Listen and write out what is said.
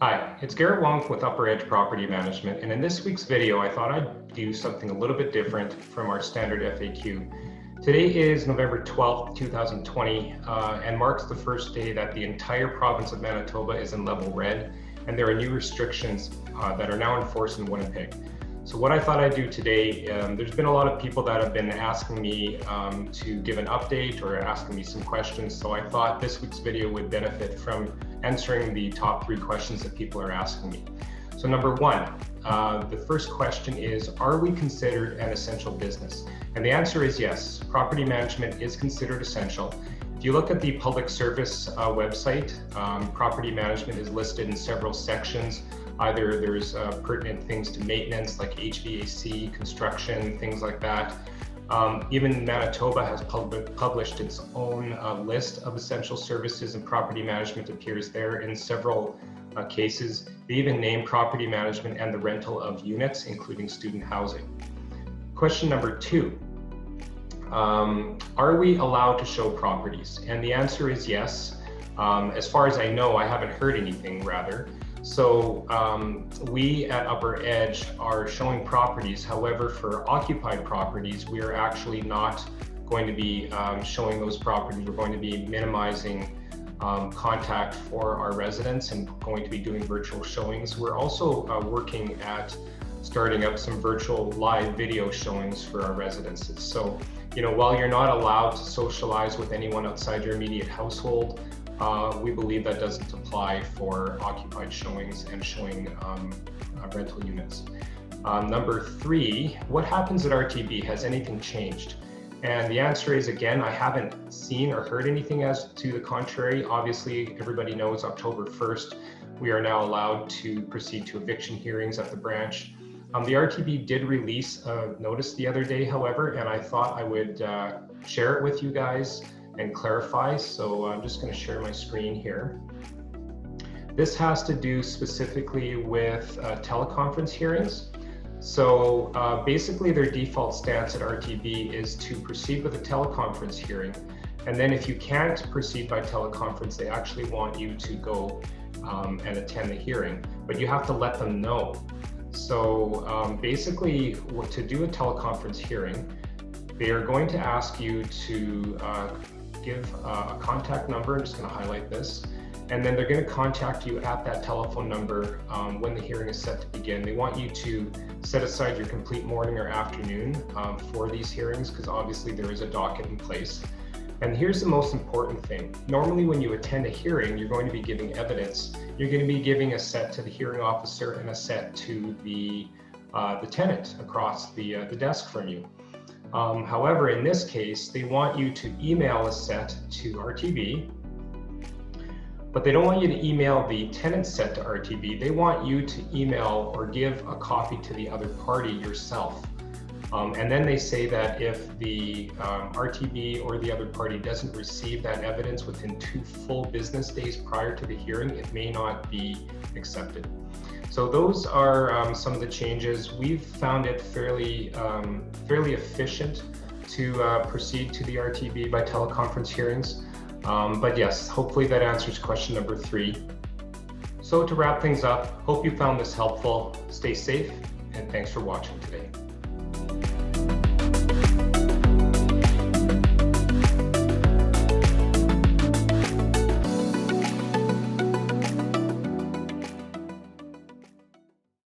Hi, it's Garret Wong with Upper Edge Property Management, and in this week's video I thought I'd do something a little bit different from our standard FAQ. Today is November 12th, 2020, and marks the first day that the entire province of Manitoba is in level red, and there are new restrictions that are now enforced in Winnipeg. So what I thought I'd do today, there's been a lot of people that have been asking me to give an update or asking me some questions, so I thought this week's video would benefit from answering the top 3 questions that people are asking me. So number 1, the first question is, are we considered an essential business? And the answer is yes, property management is considered essential. If you look at the public service website, property management is listed in several sections. Either there's pertinent things to maintenance like HVAC, construction, things like that. Even Manitoba has published its own list of essential services, and property management appears there in several cases. They even name property management and the rental of units, including student housing. Question number 2, are we allowed to show properties? And the answer is yes. As far as I know, I haven't heard anything rather. So we at Upper Edge are showing properties. However, for occupied properties, we are actually not going to be showing those properties. We're going to be minimizing contact for our residents and going to be doing virtual showings. We're also working at starting up some virtual live video showings for our residences. So, while you're not allowed to socialize with anyone outside your immediate household, we believe that doesn't apply for occupied showings and showing rental units. Number 3, what happens at RTB? Has anything changed? And the answer is, again, I haven't seen or heard anything as to the contrary. Obviously, everybody knows October 1st, we are now allowed to proceed to eviction hearings at the branch. The RTB did release a notice the other day, however, and I thought I would share it with you guys and clarify. So I'm just going to share my screen here. This has to do specifically with teleconference hearings. So basically their default stance at RTB is to proceed with a teleconference hearing. And then if you can't proceed by teleconference, they actually want you to go and attend the hearing, but you have to let them know. So basically to do a teleconference hearing, they are going to ask you to give a contact number. I'm just going to highlight this, and then they're going to contact you at that telephone number when the hearing is set to begin. They want you to set aside your complete morning or afternoon for these hearings, because obviously there is a docket in place. And here's the most important thing. Normally when you attend a hearing, you're going to be giving evidence. You're going to be giving a set to the hearing officer and a set to the tenant across the desk from you. However, in this case, they want you to email a set to RTB, but they don't want you to email the tenant set to RTB. They want you to email or give a copy to the other party yourself. And then they say that if the RTB or the other party doesn't receive that evidence within 2 full business days prior to the hearing, it may not be accepted. So those are some of the changes. We've found it fairly efficient to proceed to the RTB by teleconference hearings. But yes, hopefully that answers question number 3. So to wrap things up, hope you found this helpful. Stay safe, and thanks for watching today.